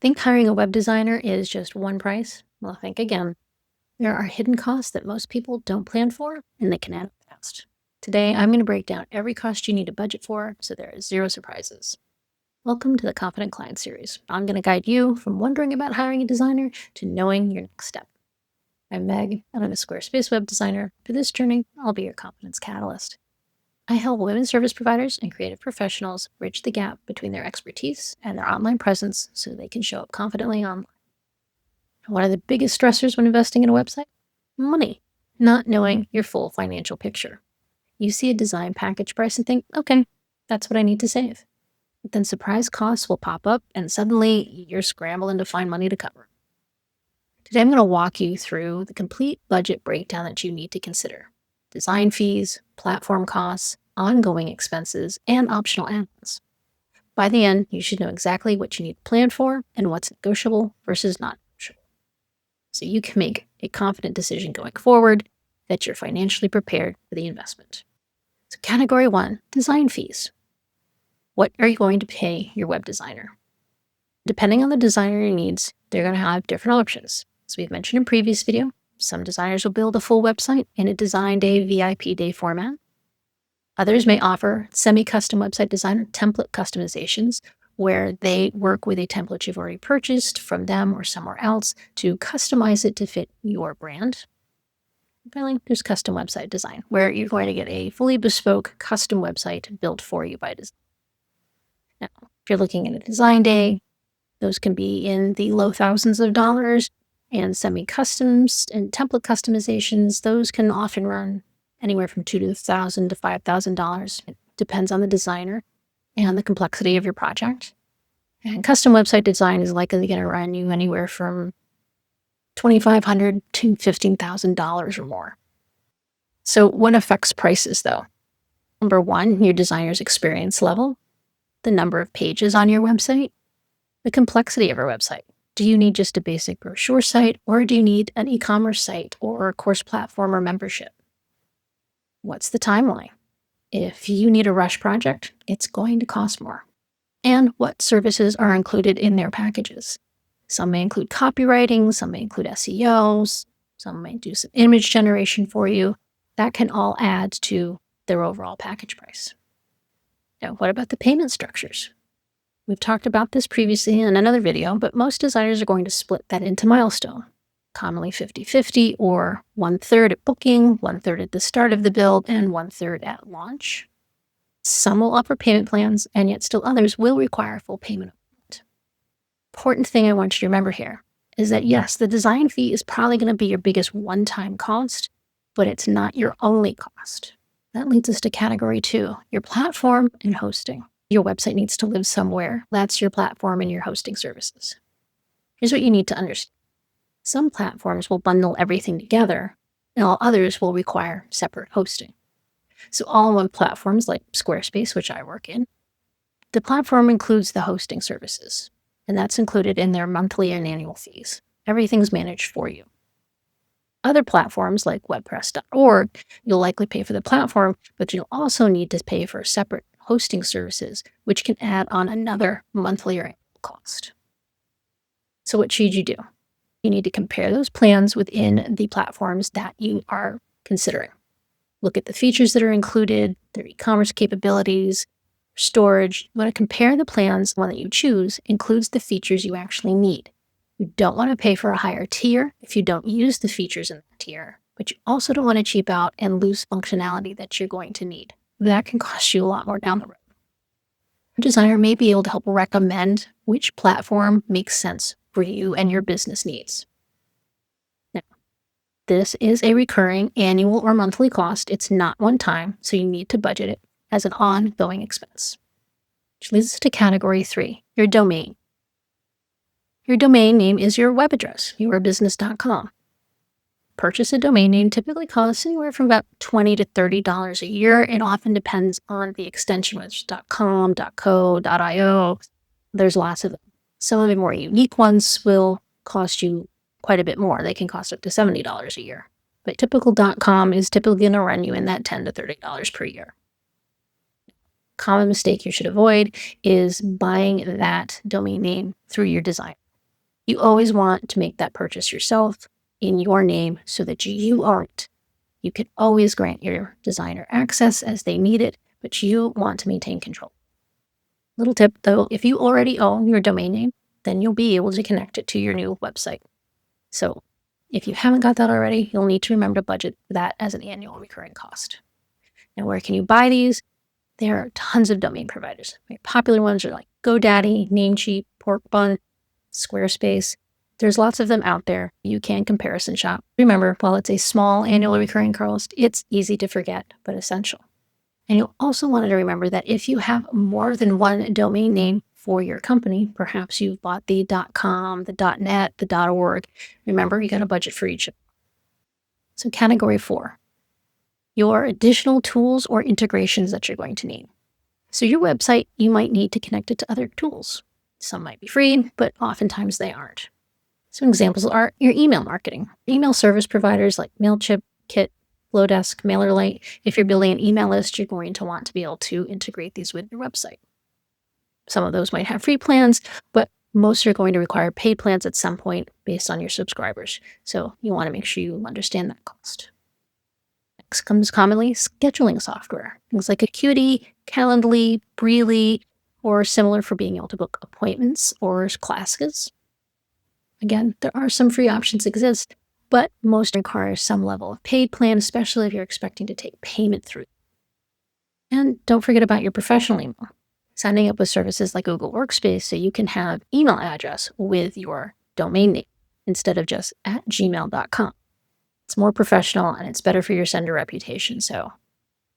Think hiring a web designer is just one price? Well, think again. There are hidden costs that most people don't plan for, and they can add up fast. Today, I'm going to break down every cost you need to budget for so there are zero surprises. Welcome to the Confident Client series. I'm going to guide you from wondering about hiring a designer to knowing your next step. I'm Meg, and I'm a Squarespace web designer. For this journey, I'll be your confidence catalyst. I help women service providers and creative professionals bridge the gap between their expertise and their online presence so they can show up confidently online. One of the biggest stressors when investing in a website? Money. Not knowing your full financial picture. You see a design package price and think, okay, that's what I need to save. But then surprise costs will pop up and suddenly you're scrambling to find money to cover. Today I'm going to walk you through the complete budget breakdown that you need to consider. Design fees, platform costs, ongoing expenses, and optional add-ons. By the end, you should know exactly what you need to plan for and what's negotiable versus not negotiable. So you can make a confident decision going forward that you're financially prepared for the investment. So category 1, design fees. What are you going to pay your web designer? Depending on the designer needs, they're going to have different options. As we've mentioned in previous video, some designers will build a full website in a design day, VIP day format. Others may offer semi-custom website designer template customizations where they work with a template you've already purchased from them or somewhere else to customize it to fit your brand. Finally, there's custom website design, where you're going to get a fully bespoke custom website built for you by design. Now, if you're looking at a design day, those can be in the low thousands of dollars, and semi-customs and template customizations, those can often run anywhere from $2,000 to $5,000. It depends on the designer and the complexity of your project. And custom website design is likely going to run you anywhere from $2,500 to $15,000 or more. So what affects prices though? Number 1, your designer's experience level, the number of pages on your website, the complexity of your website. Do you need just a basic brochure site, or do you need an e-commerce site or a course platform or membership? What's the timeline? If you need a rush project, it's going to cost more. And what services are included in their packages? Some may include copywriting, some may include SEOs, some may do some image generation for you. That can all add to their overall package price. Now, what about the payment structures? We've talked about this previously in another video, but most designers are going to split that into milestone, commonly 50-50 or 1/3 at booking, 1/3 at the start of the build, and 1/3 at launch. Some will offer payment plans, and yet still others will require full payment upfront. Important thing I want you to remember here is that yes, the design fee is probably going to be your biggest one-time cost, but it's not your only cost. That leads us to category 2, your platform and hosting. Your website needs to live somewhere. That's your platform and your hosting services. Here's what you need to understand. Some platforms will bundle everything together, and all others will require separate hosting. So all-in-one platforms like Squarespace, which I work in, the platform includes the hosting services, and that's included in their monthly and annual fees. Everything's managed for you. Other platforms like WordPress.org, you'll likely pay for the platform, but you'll also need to pay for separate hosting services, which can add on another monthly or annual cost. So what should you do? You need to compare those plans within the platforms that you are considering. Look at the features that are included, their e-commerce capabilities, storage. You want to compare the plans. The one that you choose includes the features you actually need. You don't want to pay for a higher tier if you don't use the features in that tier, but you also don't want to cheap out and lose functionality that you're going to need. That can cost you a lot more down the road. A designer may be able to help recommend which platform makes sense for you and your business needs. Now, this is a recurring annual or monthly cost. It's not one time, so you need to budget it as an ongoing expense. Which leads us to category 3, your domain. Your domain name is your web address, yourbusiness.com. Purchase a domain name typically costs anywhere from about $20 to $30 a year. It often depends on the extension, whether it's .com, .co, .io. There's lots of them. Some of the more unique ones will cost you quite a bit more. They can cost up to $70 a year. But typical .com is typically going to run you in that $10 to $30 per year. Common mistake you should avoid is buying that domain name through your design. You always want to make that purchase yourself in your name so that you own it. You can always grant your designer access as they need it, but you want to maintain control. Little tip though, if you already own your domain name, then you'll be able to connect it to your new website. So if you haven't got that already, you'll need to remember to budget that as an annual recurring cost. Now, where can you buy these? There are tons of domain providers. Popular ones are like GoDaddy, Namecheap, Porkbun, Squarespace. There's lots of them out there. You can comparison shop. Remember, while it's a small annual recurring cost, it's easy to forget, but essential. And you'll also want to remember that if you have more than one domain name for your company, perhaps you've bought the .com, the .net, the .org, remember, you got a budget for each of them. So category 4, your additional tools or integrations that you're going to need. So your website, you might need to connect it to other tools. Some might be free, but oftentimes they aren't. Some examples are your email marketing. Email service providers like MailChimp, Kit, Flowdesk, MailerLite. If you're building an email list, you're going to want to be able to integrate these with your website. Some of those might have free plans, but most are going to require paid plans at some point based on your subscribers. So you want to make sure you understand that cost. Next comes commonly scheduling software. Things like Acuity, Calendly, Breely, or similar for being able to book appointments or classes. Again, there are some free options exist, but most require some level of paid plan, especially if you're expecting to take payment through. And don't forget about your professional email. Signing up with services like Google Workspace so you can have email address with your domain name instead of just @gmail.com. It's more professional and it's better for your sender reputation. So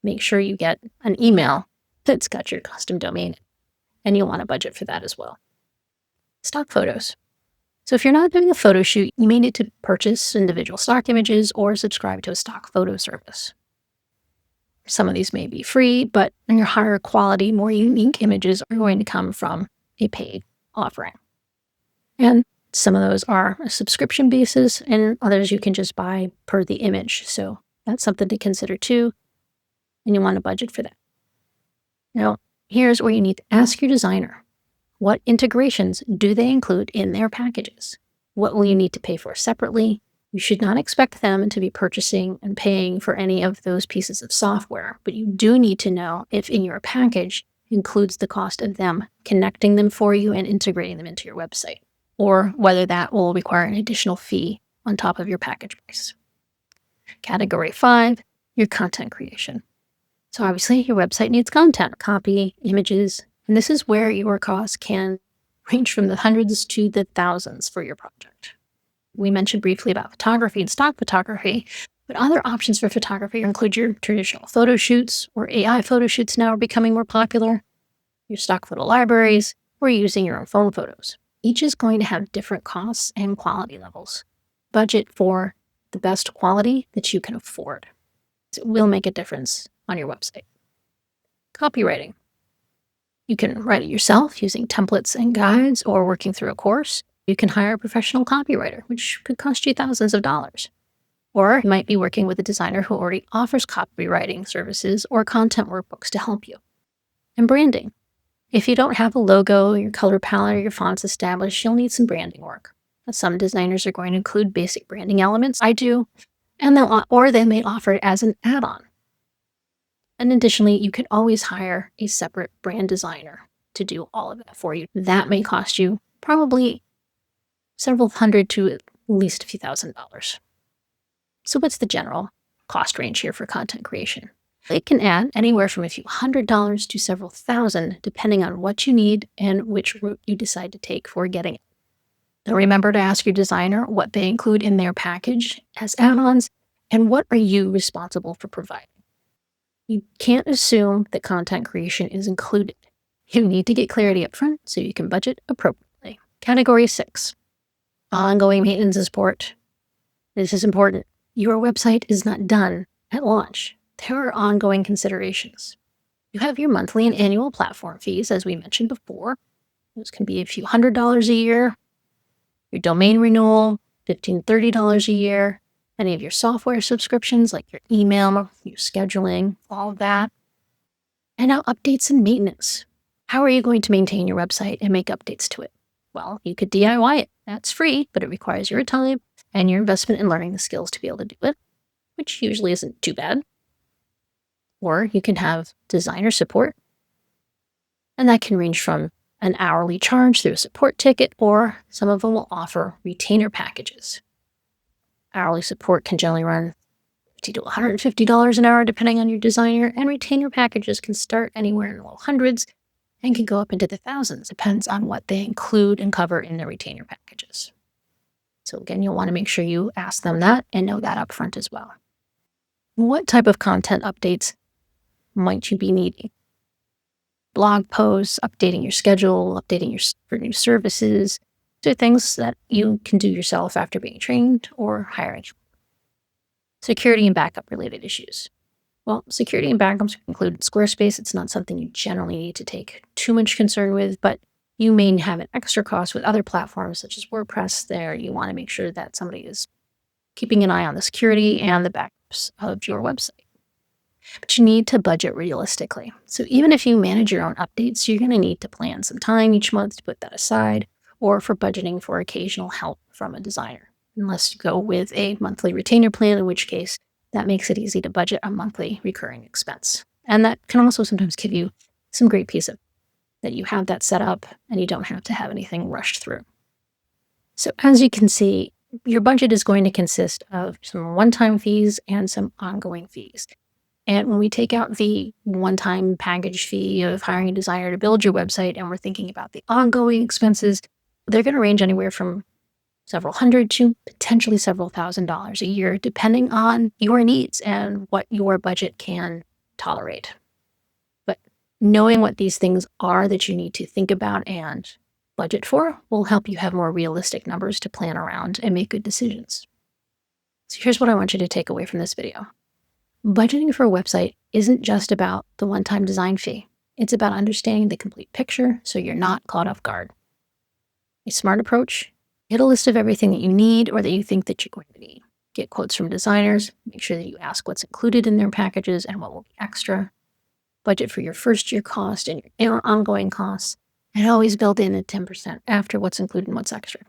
make sure you get an email that's got your custom domain, and you'll want to budget for that as well. Stock photos. So if you're not doing a photo shoot, you may need to purchase individual stock images or subscribe to a stock photo service. Some of these may be free, but your higher quality, more unique images are going to come from a paid offering. And some of those are a subscription basis, and others you can just buy per the image. So that's something to consider too, and you want to budget for that. Now, here's where you need to ask your designer. What integrations do they include in their packages? What will you need to pay for separately? You should not expect them to be purchasing and paying for any of those pieces of software, but you do need to know if in your package includes the cost of them connecting them for you and integrating them into your website, or whether that will require an additional fee on top of your package price. Category 5, your content creation. So obviously your website needs content, copy, images, and this is where your costs can range from the hundreds to the thousands for your project. We mentioned briefly about photography and stock photography, but other options for photography include your traditional photo shoots, or AI photo shoots now are becoming more popular, your stock photo libraries, or using your own phone photos. Each is going to have different costs and quality levels. Budget for the best quality that you can afford. It will make a difference on your website. Copywriting. You can write it yourself using templates and guides or working through a course. You can hire a professional copywriter, which could cost you thousands of dollars. Or you might be working with a designer who already offers copywriting services or content workbooks to help you. And branding. If you don't have a logo, your color palette, or your fonts established, you'll need some branding work. Some designers are going to include basic branding elements. I do. And they may offer it as an add-on. And additionally, you could always hire a separate brand designer to do all of that for you. That may cost you probably several hundred to at least a few $1,000s. So what's the general cost range here for content creation? It can add anywhere from a few $100s to several thousand, depending on what you need and which route you decide to take for getting it. Now remember to ask your designer what they include in their package as add-ons, and what are you responsible for providing. You can't assume that content creation is included. You need to get clarity up front so you can budget appropriately. Category 6, ongoing maintenance and support. This is important. Your website is not done at launch. There are ongoing considerations. You have your monthly and annual platform fees, as we mentioned before. Those can be a few $100s a year. Your domain renewal, $15, $30 a year. Any of your software subscriptions, like your email, your scheduling, all of that. And now updates and maintenance. How are you going to maintain your website and make updates to it? Well, you could DIY it. That's free, but it requires your time and your investment in learning the skills to be able to do it, which usually isn't too bad. Or you can have designer support, and that can range from an hourly charge through a support ticket, or some of them will offer retainer packages. Hourly support can generally run $50 to $150 an hour, depending on your designer, and retainer packages can start anywhere in the low hundreds and can go up into the thousands. Depends on what they include and cover in their retainer packages. So again, you'll want to make sure you ask them that and know that up front as well. What type of content updates might you be needing? Blog posts, updating your schedule, updating for new services. These are things that you can do yourself after being trained or hiring. Security and backup related issues. Well, security and backups include Squarespace. It's not something you generally need to take too much concern with, but you may have an extra cost with other platforms such as WordPress. There, you want to make sure that somebody is keeping an eye on the security and the backups of your website. But you need to budget realistically. So even if you manage your own updates, you're going to need to plan some time each month to put that aside, or for budgeting for occasional help from a designer, unless you go with a monthly retainer plan, in which case that makes it easy to budget a monthly recurring expense. And that can also sometimes give you some great peace of that you have that set up and you don't have to have anything rushed through. So as you can see, your budget is going to consist of some one-time fees and some ongoing fees. And when we take out the one-time package fee of hiring a designer to build your website, and we're thinking about the ongoing expenses, they're going to range anywhere from several hundred to potentially several $1,000s a year, depending on your needs and what your budget can tolerate. But knowing what these things are that you need to think about and budget for will help you have more realistic numbers to plan around and make good decisions. So here's what I want you to take away from this video. Budgeting for a website isn't just about the one-time design fee. It's about understanding the complete picture so you're not caught off guard. A smart approach: get a list of everything that you need or that you think that you're going to need. Get quotes from designers. Make sure that you ask what's included in their packages and what will be extra. Budget for your first year cost and your ongoing costs. And always build in a 10% after what's included and what's extra.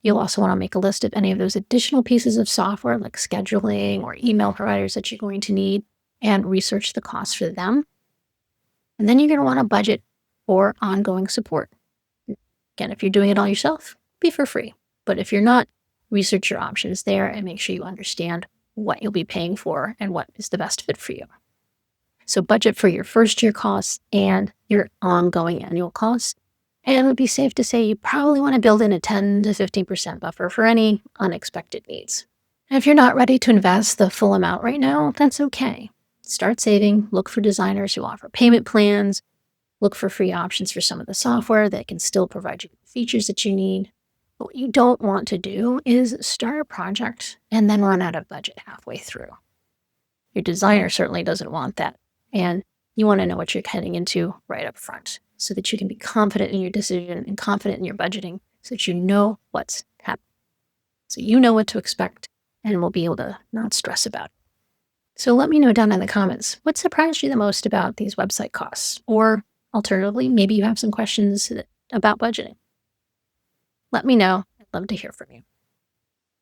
You'll also want to make a list of any of those additional pieces of software like scheduling or email providers that you're going to need and research the costs for them. And then you're going to want to budget for ongoing support. Again, if you're doing it all yourself, be for free. But if you're not, research your options there and make sure you understand what you'll be paying for and what is the best fit for you. So budget for your first year costs and your ongoing annual costs. And it would be safe to say you probably want to build in a 10 to 15% buffer for any unexpected needs. And if you're not ready to invest the full amount right now, that's okay. Start saving, look for designers who offer payment plans, look for free options for some of the software that can still provide you the features that you need. But what you don't want to do is start a project and then run out of budget halfway through. Your designer certainly doesn't want that. And you want to know what you're heading into right up front so that you can be confident in your decision and confident in your budgeting so that you know what's happening. So you know what to expect and will be able to not stress about it. So let me know down in the comments, what surprised you the most about these website costs? Or alternatively, maybe you have some questions about budgeting. Let me know. I'd love to hear from you.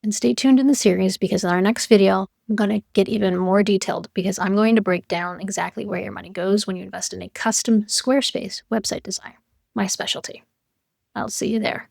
And stay tuned in the series because in our next video, I'm going to get even more detailed because I'm going to break down exactly where your money goes when you invest in a custom Squarespace website design, my specialty. I'll see you there.